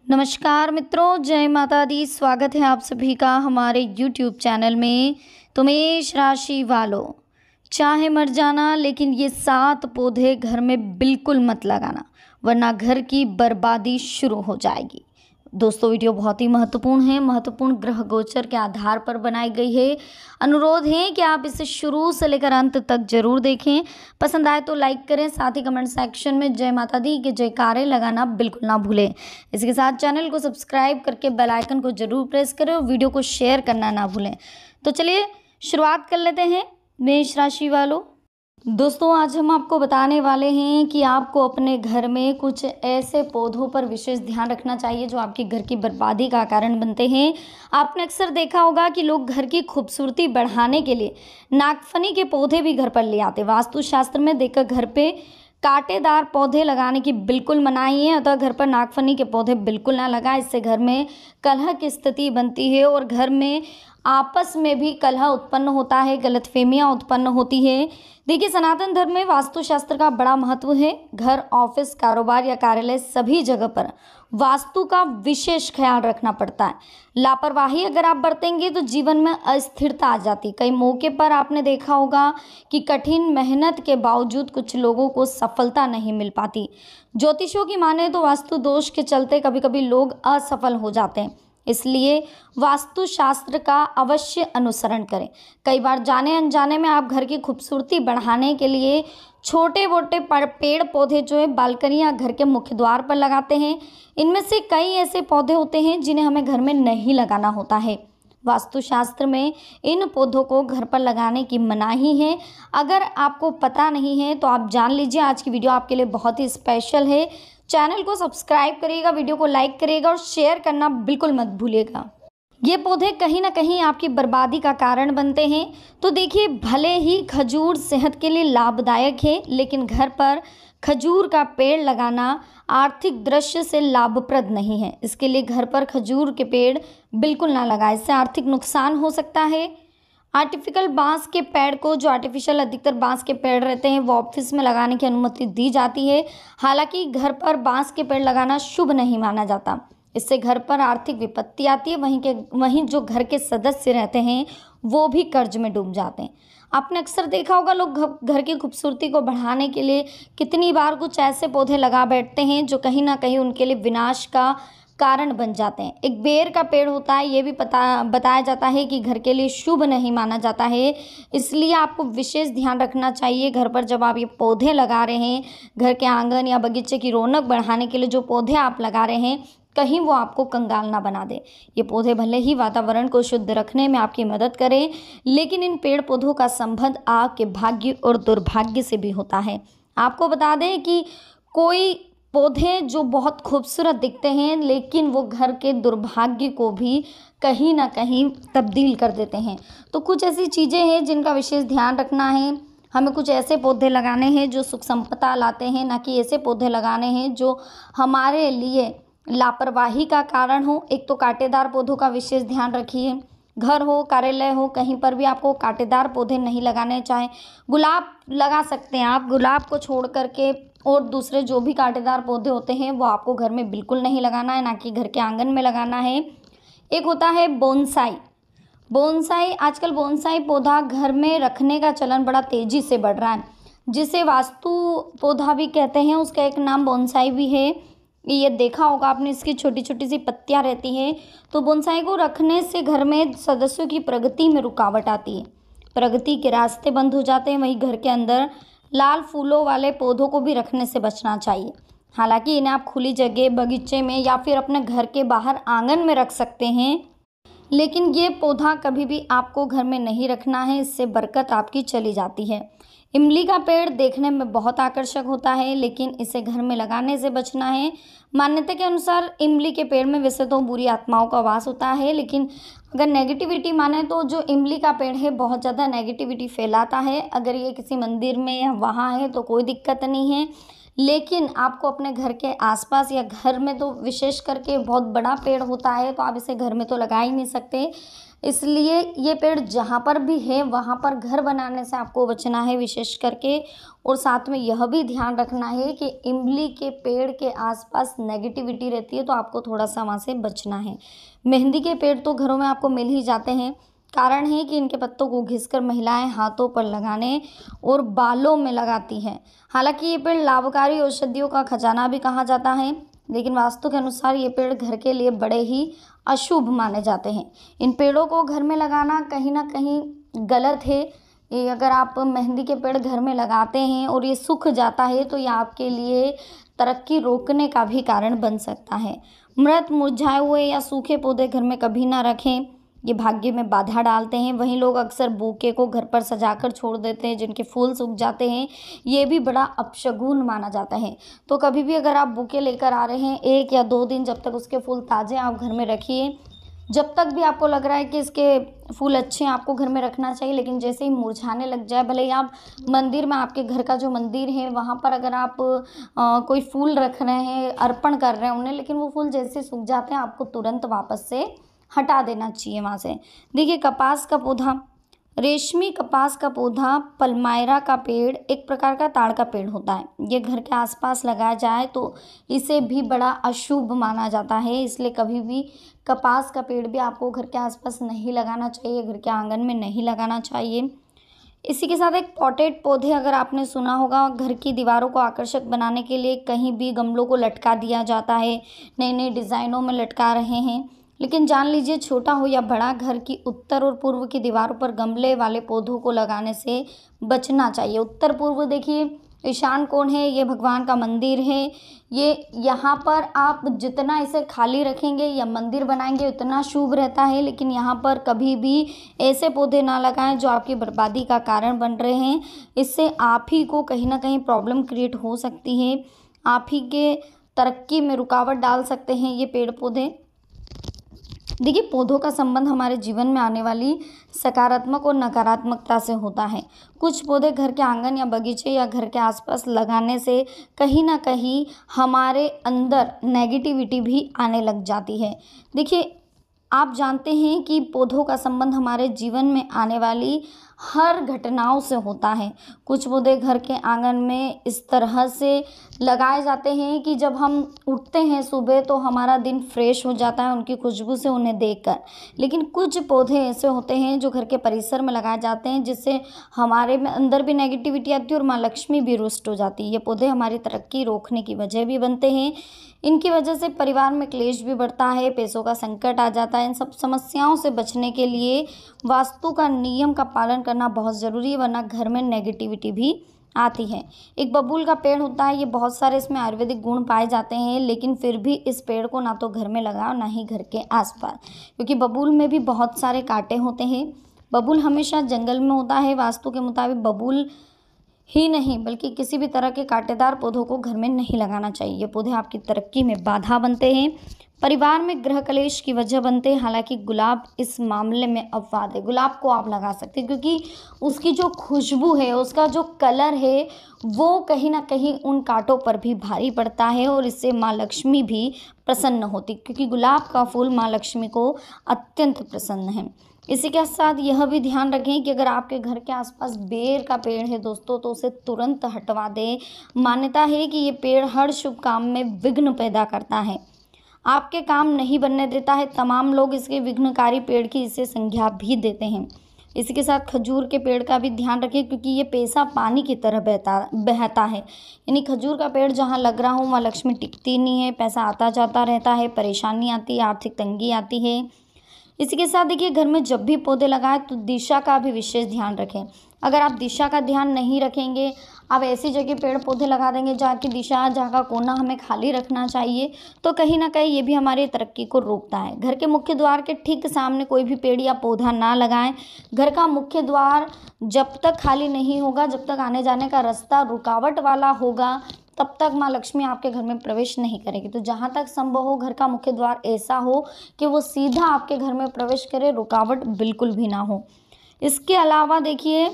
नमस्कार मित्रों, जय माता दी। स्वागत है आप सभी का हमारे YouTube चैनल में। तो मेष राशि वालों, चाहे मर जाना लेकिन ये 7 पौधे घर में बिल्कुल मत लगाना, वरना घर की बर्बादी शुरू हो जाएगी। दोस्तों, वीडियो बहुत ही महत्वपूर्ण ग्रह गोचर के आधार पर बनाई गई है। अनुरोध है कि आप इसे शुरू से लेकर अंत तक जरूर देखें। पसंद आए तो लाइक करें, साथ ही कमेंट सेक्शन में जय माता दी के जयकारे लगाना बिल्कुल ना भूलें। इसके साथ चैनल को सब्सक्राइब करके बेल आइकन को जरूर प्रेस करें और वीडियो को शेयर करना ना भूलें। तो चलिए शुरुआत कर लेते हैं मेष राशि वालों। दोस्तों, आज हम आपको बताने वाले हैं कि आपको अपने घर में कुछ ऐसे पौधों पर विशेष ध्यान रखना चाहिए जो आपके घर की बर्बादी का कारण बनते हैं। आपने अक्सर देखा होगा कि लोग घर की खूबसूरती बढ़ाने के लिए नागफनी के पौधे भी घर पर ले आते। वास्तुशास्त्र में देखकर घर पे कांटेदार पौधे लगाने की बिल्कुल मनाही है, अतः घर पर नागफनी के पौधे बिल्कुल ना लगाएं। इससे घर में कलह की स्थिति बनती है और घर में आपस में भी कलह उत्पन्न होता है, गलतफहमियां उत्पन्न होती है। देखिए, सनातन धर्म में वास्तुशास्त्र का बड़ा महत्व है। घर, ऑफिस, कारोबार या कार्यालय सभी जगह पर वास्तु का विशेष ख्याल रखना पड़ता है। लापरवाही अगर आप बरतेंगे तो जीवन में अस्थिरता आ जाती। कई मौके पर आपने देखा होगा कि कठिन मेहनत के बावजूद कुछ लोगों को सफलता नहीं मिल पाती। ज्योतिषियों की माने तो वास्तु दोष के चलते कभी कभी लोग असफल हो जाते हैं, इसलिए वास्तुशास्त्र का अवश्य अनुसरण करें। कई बार जाने अनजाने में आप घर की खूबसूरती बढ़ाने के लिए छोटे मोटे पेड़ पौधे जो है बालकनी या घर के मुख्य द्वार पर लगाते हैं। इनमें से कई ऐसे पौधे होते हैं जिन्हें हमें घर में नहीं लगाना होता है। वास्तुशास्त्र में इन पौधों को घर पर लगाने की मनाही है। अगर आपको पता नहीं है तो आप जान लीजिए। आज की वीडियो आपके लिए बहुत ही स्पेशल है। चैनल को सब्सक्राइब करिएगा, वीडियो को लाइक करिएगा और शेयर करना बिल्कुल मत भूलिएगा। ये पौधे कहीं ना कहीं आपकी बर्बादी का कारण बनते हैं। तो देखिए, भले ही खजूर सेहत के लिए लाभदायक है, लेकिन घर पर खजूर का पेड़ लगाना आर्थिक दृष्टि से लाभप्रद नहीं है। इसके लिए घर पर खजूर के पेड़ बिल्कुल ना लगाएं, इससे आर्थिक नुकसान हो सकता है। आर्टिफिशियल बांस के पेड़ को, जो आर्टिफिशियल अधिकतर बांस के पेड़ रहते हैं, वो ऑफिस में लगाने की अनुमति दी जाती है। हालांकि घर पर बांस के पेड़ लगाना शुभ नहीं माना जाता। इससे घर पर आर्थिक विपत्ति आती है। वहीं जो घर के सदस्य रहते हैं वो भी कर्ज में डूब जाते हैं। आपने अक्सर देखा होगा लोग घर की खूबसूरती को बढ़ाने के लिए कितनी बार कुछ ऐसे पौधे लगा बैठते हैं जो कहीं ना कहीं उनके लिए विनाश का कारण बन जाते हैं। एक बेर का पेड़ होता है, ये भी बताया जाता है कि घर के लिए शुभ नहीं माना जाता है। इसलिए आपको विशेष ध्यान रखना चाहिए घर पर जब आप ये पौधे लगा रहे हैं। घर के आंगन या बगीचे की रौनक बढ़ाने के लिए जो पौधे आप लगा रहे हैं, कहीं वो आपको कंगाल ना बना दे। ये पौधे भले ही वातावरण को शुद्ध रखने में आपकी मदद करें, लेकिन इन पेड़ पौधों का संबंध आपके भाग्य और दुर्भाग्य से भी होता है। आपको बता दें कि कोई पौधे जो बहुत खूबसूरत दिखते हैं, लेकिन वो घर के दुर्भाग्य को भी कहीं ना कहीं तब्दील कर देते हैं। तो कुछ ऐसी चीज़ें हैं जिनका विशेष ध्यान रखना है। हमें कुछ ऐसे पौधे लगाने हैं जो सुख संपदा लाते हैं, ना कि ऐसे पौधे लगाने हैं जो हमारे लिए लापरवाही का कारण हो। एक तो कांटेदार पौधों का विशेष ध्यान रखिए। घर हो, कार्यालय हो, कहीं पर भी आपको कांटेदार पौधे नहीं लगाने। चाहे गुलाब लगा सकते हैं आप, गुलाब को छोड़ करके और दूसरे जो भी कांटेदार पौधे होते हैं वो आपको घर में बिल्कुल नहीं लगाना है, ना कि घर के आंगन में लगाना है। एक होता है बोनसाई। आजकल बोनसाई पौधा घर में रखने का चलन बड़ा तेजी से बढ़ रहा है, जिसे वास्तु पौधा भी कहते हैं। उसका एक नाम बोनसाई भी है। ये देखा होगा आपने, इसकी छोटी छोटी सी पत्तियां रहती हैं। तो बोनसाई को रखने से घर में सदस्यों की प्रगति में रुकावट आती है, प्रगति के रास्ते बंद हो जाते हैं। वहीं घर के अंदर लाल फूलों वाले पौधों को भी रखने से बचना चाहिए। हालांकि इन्हें आप खुली जगह, बगीचे में या फिर अपने घर के बाहर आंगन में रख सकते हैं, लेकिन ये पौधा कभी भी आपको घर में नहीं रखना है, इससे बरकत आपकी चली जाती है। इमली का पेड़ देखने में बहुत आकर्षक होता है, लेकिन इसे घर में लगाने से बचना है। मान्यता के अनुसार इमली के पेड़ में वैसे तो बुरी आत्माओं का वास होता है, लेकिन अगर नेगेटिविटी माने तो जो इमली का पेड़ है बहुत ज़्यादा नेगेटिविटी फैलाता है। अगर ये किसी मंदिर में या वहाँ है तो कोई दिक्कत नहीं है, लेकिन आपको अपने घर के आसपास या घर में तो विशेष करके बहुत बड़ा पेड़ होता है तो आप इसे घर में तो लगा ही नहीं सकते। इसलिए ये पेड़ जहाँ पर भी है वहाँ पर घर बनाने से आपको बचना है विशेष करके। और साथ में यह भी ध्यान रखना है कि इमली के पेड़ के आसपास नेगेटिविटी रहती है, तो आपको थोड़ा सा वहाँ से बचना है। मेहंदी के पेड़ तो घरों में आपको मिल ही जाते हैं। कारण है कि इनके पत्तों को घिसकर महिलाएं हाथों पर लगाने और बालों में लगाती हैं। हालांकि ये पेड़ लाभकारी औषधियों का खजाना भी कहा जाता है, लेकिन वास्तु के अनुसार ये पेड़ घर के लिए बड़े ही अशुभ माने जाते हैं। इन पेड़ों को घर में लगाना कहीं ना कहीं गलत है। ये अगर आप मेहंदी के पेड़ घर में लगाते हैं और ये सूख जाता है तो ये आपके लिए तरक्की रोकने का भी कारण बन सकता है। मृत, मुरझाए हुए या सूखे पौधे घर में कभी ना रखें, ये भाग्य में बाधा डालते हैं। वहीं लोग अक्सर बुके को घर पर सजाकर छोड़ देते हैं जिनके फूल सूख जाते हैं, ये भी बड़ा अपशगुन माना जाता है। तो कभी भी अगर आप बुके लेकर आ रहे हैं 1 या 2 दिन, जब तक उसके फूल ताज़े आप घर में रखिए। जब तक भी आपको लग रहा है कि इसके फूल अच्छे हैं आपको घर में रखना चाहिए, लेकिन जैसे ही मुरझाने लग जाए, भले ही आप मंदिर में, आपके घर का जो मंदिर है वहाँ पर अगर आप कोई फूल रख रहे हैं, अर्पण कर रहे हैं उन्हें, लेकिन वो फूल जैसे सूख जाते हैं आपको तुरंत वापस से हटा देना चाहिए वहाँ से। देखिए, कपास का पौधा, रेशमी कपास का पौधा, पलमायरा का पेड़ एक प्रकार का ताड़ का पेड़ होता है। ये घर के आसपास लगाया जाए तो इसे भी बड़ा अशुभ माना जाता है, इसलिए कभी भी कपास का पेड़ भी आपको घर के आसपास नहीं लगाना चाहिए, घर के आंगन में नहीं लगाना चाहिए। इसी के साथ एक पॉटेड पौधे, अगर आपने सुना होगा, घर की दीवारों को आकर्षक बनाने के लिए कहीं भी गमलों को लटका दिया जाता है, नई नई डिज़ाइनों में लटका रहे हैं। लेकिन जान लीजिए, छोटा हो या बड़ा, घर की उत्तर और पूर्व की दीवारों पर गमले वाले पौधों को लगाने से बचना चाहिए। उत्तर पूर्व देखिए, ईशान कोण है, ये भगवान का मंदिर है। ये यहाँ पर आप जितना इसे खाली रखेंगे या मंदिर बनाएंगे उतना शुभ रहता है। लेकिन यहाँ पर कभी भी ऐसे पौधे ना लगाएं जो आपकी बर्बादी का कारण बन रहे हैं। इससे आप ही को कहीं ना कहीं प्रॉब्लम क्रिएट हो सकती है, आप ही के तरक्की में रुकावट डाल सकते हैं ये पेड़ पौधे। देखिए, पौधों का संबंध हमारे जीवन में आने वाली सकारात्मक और नकारात्मकता से होता है। कुछ पौधे घर के आंगन या बगीचे या घर के आसपास लगाने से कहीं ना कहीं हमारे अंदर नेगेटिविटी भी आने लग जाती है। देखिए, आप जानते हैं कि पौधों का संबंध हमारे जीवन में आने वाली हर घटनाओं से होता है। कुछ पौधे घर के आंगन में इस तरह से लगाए जाते हैं कि जब हम उठते हैं सुबह तो हमारा दिन फ्रेश हो जाता है उनकी खुशबू से, उन्हें देखकर। लेकिन कुछ पौधे ऐसे होते हैं जो घर के परिसर में लगाए जाते हैं, जिससे हमारे में अंदर भी नेगेटिविटी आती है और माँ लक्ष्मी भी रुष्ट हो जाती है। ये पौधे हमारी तरक्की रोकने की वजह भी बनते हैं। इनकी वजह से परिवार में क्लेश भी बढ़ता है, पैसों का संकट आ जाता है। इन सब समस्याओं से बचने के लिए वास्तु का नियम का पालन करना बहुत ज़रूरी है, वरना घर में नेगेटिविटी भी आती है। एक बबूल का पेड़ होता है, ये बहुत सारे इसमें आयुर्वेदिक गुण पाए जाते हैं, लेकिन फिर भी इस पेड़ को ना तो घर में लगाओ ना ही घर के आसपास, क्योंकि बबूल में भी बहुत सारे कांटे होते हैं। बबूल हमेशा जंगल में होता है। वास्तु के मुताबिक बबूल ही नहीं बल्कि किसी भी तरह के कांटेदार पौधों को घर में नहीं लगाना चाहिए। ये पौधे आपकी तरक्की में बाधा बनते हैं, परिवार में गृह कलेश की वजह बनते हैं। हालांकि गुलाब इस मामले में अपवाद है। गुलाब को आप लगा सकते हैं क्योंकि उसकी जो खुशबू है, उसका जो कलर है, वो कहीं ना कहीं उन कांटों पर भी भारी पड़ता है और इससे माँ लक्ष्मी भी प्रसन्न होती, क्योंकि गुलाब का फूल माँ लक्ष्मी को अत्यंत प्रसन्न है। इसी के साथ यह भी ध्यान रखें कि अगर आपके घर के आसपास बेर का पेड़ है दोस्तों, तो उसे तुरंत हटवा दें। मान्यता है कि ये पेड़ हर शुभ काम में विघ्न पैदा करता है, आपके काम नहीं बनने देता है। तमाम लोग इसके विघ्नकारी पेड़ की इसे संज्ञा भी देते हैं। इसी के साथ खजूर के पेड़ का भी ध्यान रखें, क्योंकि ये पैसा पानी की तरह बहता है। यानी खजूर का पेड़ जहाँ लग रहा हो वहाँ लक्ष्मी टिकती नहीं है, पैसा आता जाता रहता है, परेशानी आती है, आर्थिक तंगी आती है। इसी के साथ देखिए, घर में जब भी पौधे लगाएं तो दिशा का भी विशेष ध्यान रखें। अगर आप दिशा का ध्यान नहीं रखेंगे, आप ऐसी जगह पेड़ पौधे लगा देंगे जहाँ की दिशा, जहाँ का कोना हमें खाली रखना चाहिए, तो कहीं ना कहीं ये भी हमारी तरक्की को रोकता है। घर के मुख्य द्वार के ठीक सामने कोई भी पेड़ या पौधा ना लगाएं। घर का मुख्य द्वार जब तक खाली नहीं होगा, जब तक आने जाने का रास्ता रुकावट वाला होगा, तब तक माँ लक्ष्मी आपके घर में प्रवेश नहीं करेगी। तो जहाँ तक संभव हो घर का मुख्य द्वार ऐसा हो कि वो सीधा आपके घर में प्रवेश करे, रुकावट बिल्कुल भी ना हो। इसके अलावा देखिए,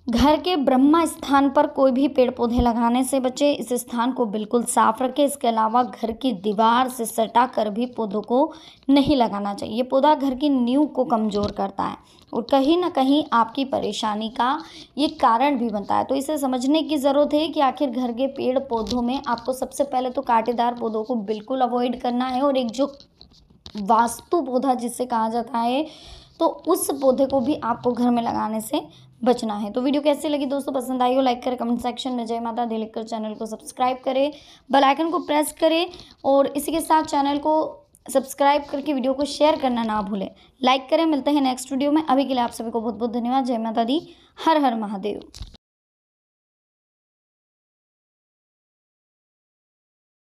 घर के ब्रह्म स्थान पर कोई भी पेड़ पौधे लगाने से बचे। इस स्थान को बिल्कुल साफ रखें। इसके अलावा घर की दीवार से सटा कर भी पौधों को नहीं लगाना चाहिए। ये पौधा घर की नींव को कमज़ोर करता है और कहीं ना कहीं आपकी परेशानी का ये कारण भी बनता है। तो इसे समझने की ज़रूरत है कि आखिर घर के पेड़ पौधों में आपको सबसे पहले तो कांटेदार पौधों को बिल्कुल अवॉइड करना है, और एक जो वास्तु पौधा जिसे कहा जाता है, तो उस पौधे को भी आपको घर में लगाने से बचना है। तो वीडियो कैसी लगी दोस्तों, पसंद आई हो लाइक करें, कमेंट सेक्शन में जय माता दी लिखकर चैनल को सब्सक्राइब करें, बेल आइकन को प्रेस करें, और इसी के साथ चैनल को सब्सक्राइब करके वीडियो को शेयर करना ना भूलें। लाइक करें। मिलते हैं नेक्स्ट वीडियो में। अभी के लिए आप सभी को बहुत बहुत धन्यवाद। जय माता दी। हर हर महादेव।